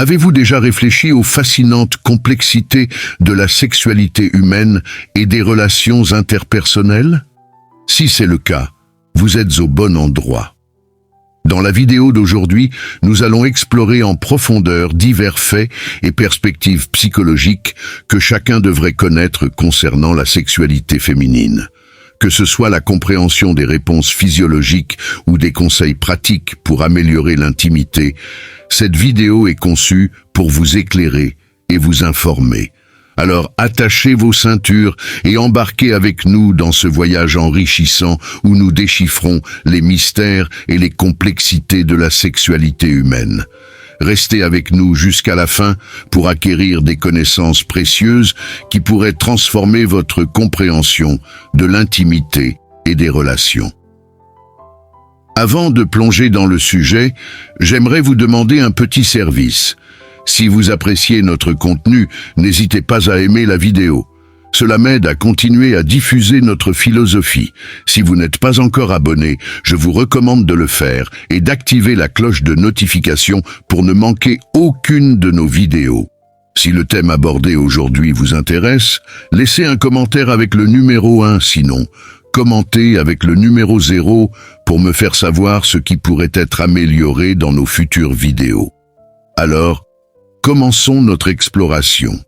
Avez-vous déjà réfléchi aux fascinantes complexités de la sexualité humaine et des relations interpersonnelles? Si c'est le cas, vous êtes au bon endroit. Dans la vidéo d'aujourd'hui, nous allons explorer en profondeur divers faits et perspectives psychologiques que chacun devrait connaître concernant la sexualité féminine. Que ce soit la compréhension des réponses physiologiques ou des conseils pratiques pour améliorer l'intimité, cette vidéo est conçue pour vous éclairer et vous informer. Alors attachez vos ceintures et embarquez avec nous dans ce voyage enrichissant où nous déchiffrons les mystères et les complexités de la sexualité humaine. Restez avec nous jusqu'à la fin pour acquérir des connaissances précieuses qui pourraient transformer votre compréhension de l'intimité et des relations. Avant de plonger dans le sujet, j'aimerais vous demander un petit service. Si vous appréciez notre contenu, n'hésitez pas à aimer la vidéo. Cela m'aide à continuer à diffuser notre philosophie. Si vous n'êtes pas encore abonné, je vous recommande de le faire et d'activer la cloche de notification pour ne manquer aucune de nos vidéos. Si le thème abordé aujourd'hui vous intéresse, laissez un commentaire avec le numéro 1, sinon, commentez avec le numéro 0 pour me faire savoir ce qui pourrait être amélioré dans nos futures vidéos. Alors, commençons notre exploration.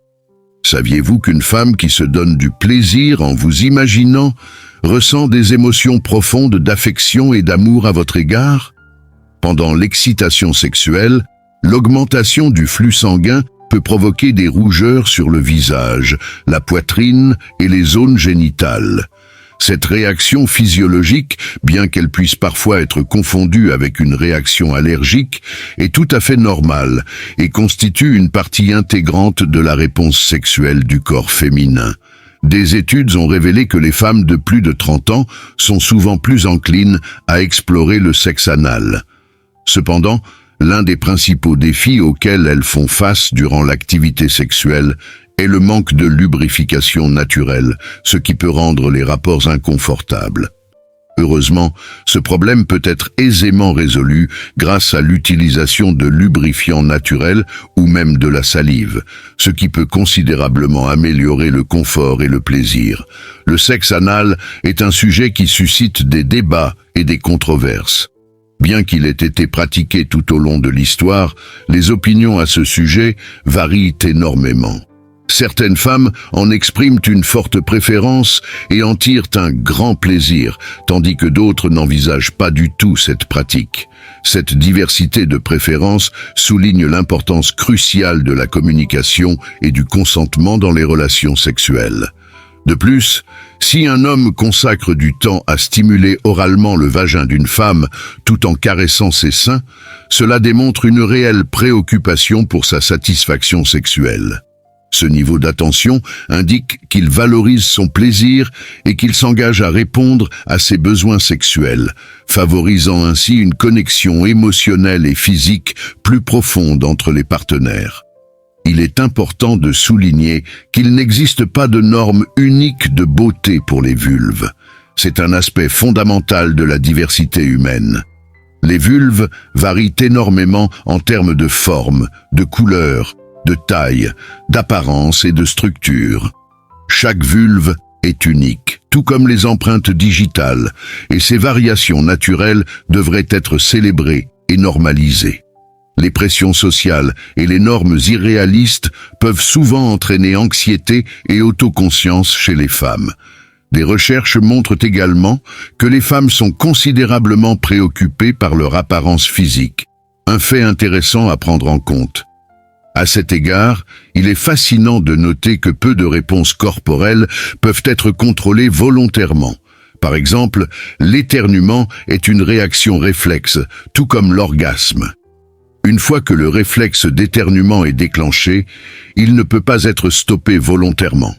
Saviez-vous qu'une femme qui se donne du plaisir en vous imaginant ressent des émotions profondes d'affection et d'amour à votre égard? Pendant l'excitation sexuelle, l'augmentation du flux sanguin peut provoquer des rougeurs sur le visage, la poitrine et les zones génitales. Cette réaction physiologique, bien qu'elle puisse parfois être confondue avec une réaction allergique, est tout à fait normale et constitue une partie intégrante de la réponse sexuelle du corps féminin. Des études ont révélé que les femmes de plus de 30 ans sont souvent plus enclines à explorer le sexe anal. Cependant, l'un des principaux défis auxquels elles font face durant l'activité sexuelle est le manque de lubrification naturelle, ce qui peut rendre les rapports inconfortables. Heureusement, ce problème peut être aisément résolu grâce à l'utilisation de lubrifiants naturels ou même de la salive, ce qui peut considérablement améliorer le confort et le plaisir. Le sexe anal est un sujet qui suscite des débats et des controverses. Bien qu'il ait été pratiqué tout au long de l'histoire, les opinions à ce sujet varient énormément. Certaines femmes en expriment une forte préférence et en tirent un grand plaisir, tandis que d'autres n'envisagent pas du tout cette pratique. Cette diversité de préférences souligne l'importance cruciale de la communication et du consentement dans les relations sexuelles. De plus, si un homme consacre du temps à stimuler oralement le vagin d'une femme tout en caressant ses seins, cela démontre une réelle préoccupation pour sa satisfaction sexuelle. Ce niveau d'attention indique qu'il valorise son plaisir et qu'il s'engage à répondre à ses besoins sexuels, favorisant ainsi une connexion émotionnelle et physique plus profonde entre les partenaires. Il est important de souligner qu'il n'existe pas de norme unique de beauté pour les vulves. C'est un aspect fondamental de la diversité humaine. Les vulves varient énormément en termes de forme, de couleur, de taille, d'apparence et de structure. Chaque vulve est unique, tout comme les empreintes digitales, et ces variations naturelles devraient être célébrées et normalisées. Les pressions sociales et les normes irréalistes peuvent souvent entraîner anxiété et autoconscience chez les femmes. Des recherches montrent également que les femmes sont considérablement préoccupées par leur apparence physique, un fait intéressant à prendre en compte. À cet égard, il est fascinant de noter que peu de réponses corporelles peuvent être contrôlées volontairement. Par exemple, l'éternuement est une réaction réflexe, tout comme l'orgasme. Une fois que le réflexe d'éternuement est déclenché, il ne peut pas être stoppé volontairement,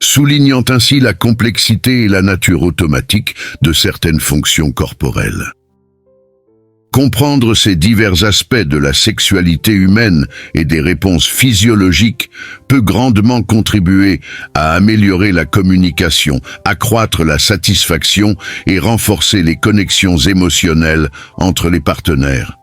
soulignant ainsi la complexité et la nature automatique de certaines fonctions corporelles. Comprendre ces divers aspects de la sexualité humaine et des réponses physiologiques peut grandement contribuer à améliorer la communication, accroître la satisfaction et renforcer les connexions émotionnelles entre les partenaires.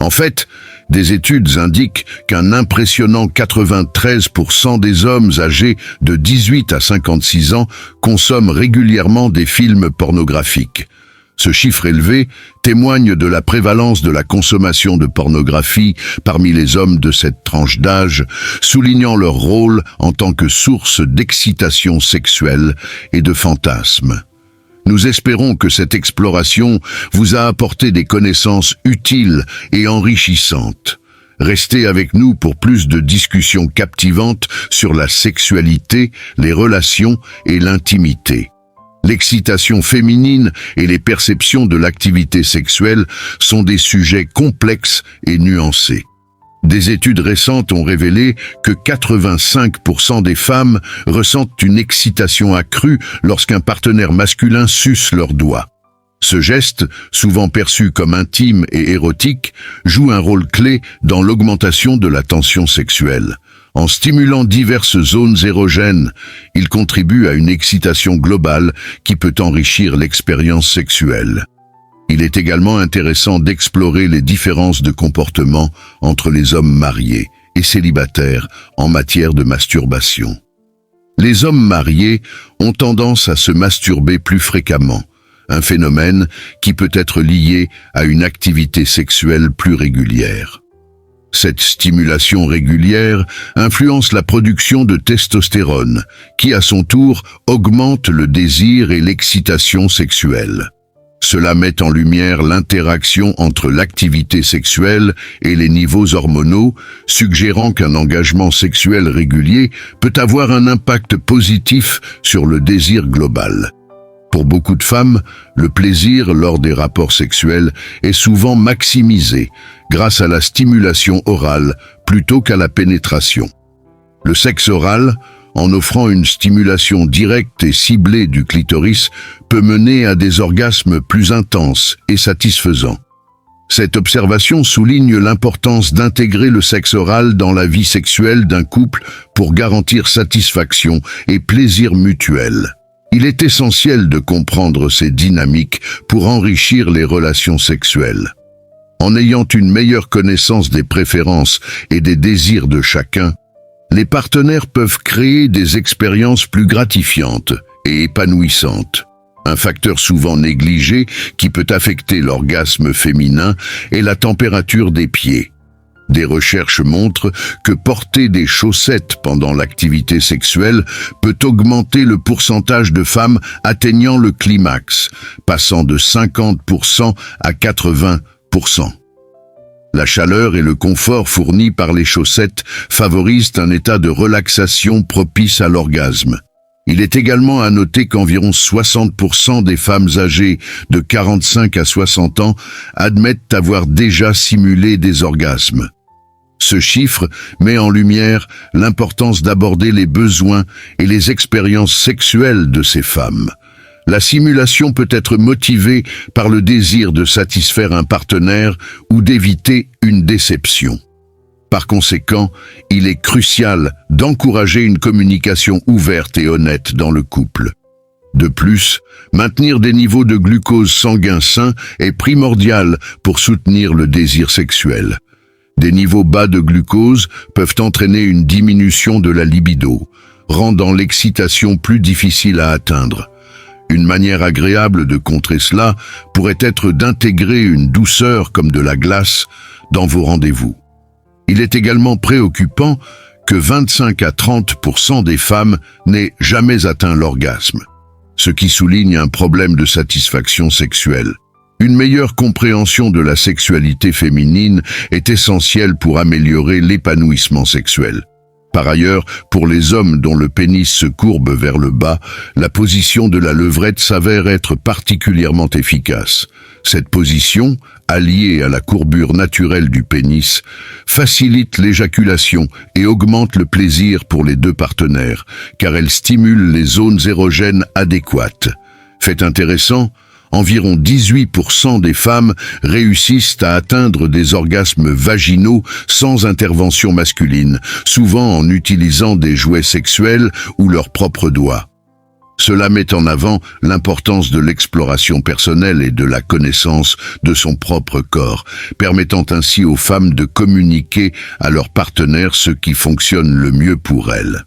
En fait, Des études indiquent qu'un impressionnant 93% des hommes âgés de 18 à 56 ans consomment régulièrement des films pornographiques. Ce chiffre élevé témoigne de la prévalence de la consommation de pornographie parmi les hommes de cette tranche d'âge, soulignant leur rôle en tant que source d'excitation sexuelle et de fantasmes. Nous espérons que cette exploration vous a apporté des connaissances utiles et enrichissantes. Restez avec nous pour plus de discussions captivantes sur la sexualité, les relations et l'intimité. L'excitation féminine et les perceptions de l'activité sexuelle sont des sujets complexes et nuancés. Des études récentes ont révélé que 85% des femmes ressentent une excitation accrue lorsqu'un partenaire masculin suce leurs doigts. Ce geste, souvent perçu comme intime et érotique, joue un rôle clé dans l'augmentation de la tension sexuelle. En stimulant diverses zones érogènes, il contribue à une excitation globale qui peut enrichir l'expérience sexuelle. Il est également intéressant d'explorer les différences de comportement entre les hommes mariés et célibataires en matière de masturbation. Les hommes mariés ont tendance à se masturber plus fréquemment, un phénomène qui peut être lié à une activité sexuelle plus régulière. Cette stimulation régulière influence la production de testostérone, qui à son tour augmente le désir et l'excitation sexuelle. Cela met en lumière l'interaction entre l'activité sexuelle et les niveaux hormonaux, suggérant qu'un engagement sexuel régulier peut avoir un impact positif sur le désir global. Pour beaucoup de femmes, le plaisir lors des rapports sexuels est souvent maximisé grâce à la stimulation orale plutôt qu'à la pénétration. Le sexe oral, en offrant une stimulation directe et ciblée du clitoris, peut mener à des orgasmes plus intenses et satisfaisants. Cette observation souligne l'importance d'intégrer le sexe oral dans la vie sexuelle d'un couple pour garantir satisfaction et plaisir mutuel. Il est essentiel de comprendre ces dynamiques pour enrichir les relations sexuelles. En ayant une meilleure connaissance des préférences et des désirs de chacun, les partenaires peuvent créer des expériences plus gratifiantes et épanouissantes. Un facteur souvent négligé qui peut affecter l'orgasme féminin est la température des pieds. Des recherches montrent que porter des chaussettes pendant l'activité sexuelle peut augmenter le pourcentage de femmes atteignant le climax, passant de 50% à 80%. La chaleur et le confort fournis par les chaussettes favorisent un état de relaxation propice à l'orgasme. Il est également à noter qu'environ 60% des femmes âgées de 45 à 60 ans admettent avoir déjà simulé des orgasmes. Ce chiffre met en lumière l'importance d'aborder les besoins et les expériences sexuelles de ces femmes. La simulation peut être motivée par le désir de satisfaire un partenaire ou d'éviter une déception. Par conséquent, il est crucial d'encourager une communication ouverte et honnête dans le couple. De plus, maintenir des niveaux de glucose sanguin sains est primordial pour soutenir le désir sexuel. Des niveaux bas de glucose peuvent entraîner une diminution de la libido, rendant l'excitation plus difficile à atteindre. Une manière agréable de contrer cela pourrait être d'intégrer une douceur comme de la glace dans vos rendez-vous. Il est également préoccupant que 25 à 30% des femmes n'aient jamais atteint l'orgasme, ce qui souligne un problème de satisfaction sexuelle. Une meilleure compréhension de la sexualité féminine est essentielle pour améliorer l'épanouissement sexuel. Par ailleurs, pour les hommes dont le pénis se courbe vers le bas, la position de la levrette s'avère être particulièrement efficace. Cette position, alliée à la courbure naturelle du pénis, facilite l'éjaculation et augmente le plaisir pour les deux partenaires, car elle stimule les zones érogènes adéquates. Fait intéressant, environ 18% des femmes réussissent à atteindre des orgasmes vaginaux sans intervention masculine, souvent en utilisant des jouets sexuels ou leurs propres doigts. Cela met en avant l'importance de l'exploration personnelle et de la connaissance de son propre corps, permettant ainsi aux femmes de communiquer à leur partenaire ce qui fonctionne le mieux pour elles.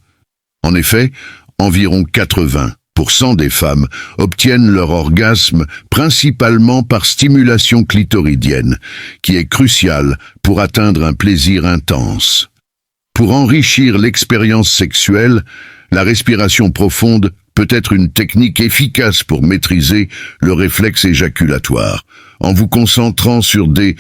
En effet, environ 80% des femmes obtiennent leur orgasme principalement par stimulation clitoridienne, qui est cruciale pour atteindre un plaisir intense. Pour enrichir l'expérience sexuelle, la respiration profonde peut être une technique efficace pour maîtriser le réflexe éjaculatoire. En vous concentrant sur des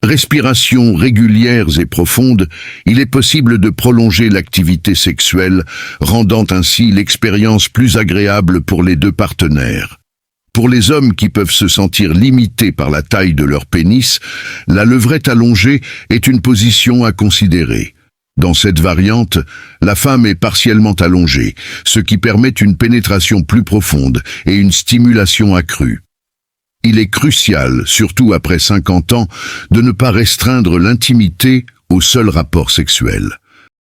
respirations régulières et profondes, il est possible de prolonger l'activité sexuelle, rendant ainsi l'expérience plus agréable pour les deux partenaires. Pour les hommes qui peuvent se sentir limités par la taille de leur pénis, la levrette allongée est une position à considérer. Dans cette variante, la femme est partiellement allongée, ce qui permet une pénétration plus profonde et une stimulation accrue. Il est crucial, surtout après 50 ans, de ne pas restreindre l'intimité au seul rapport sexuel.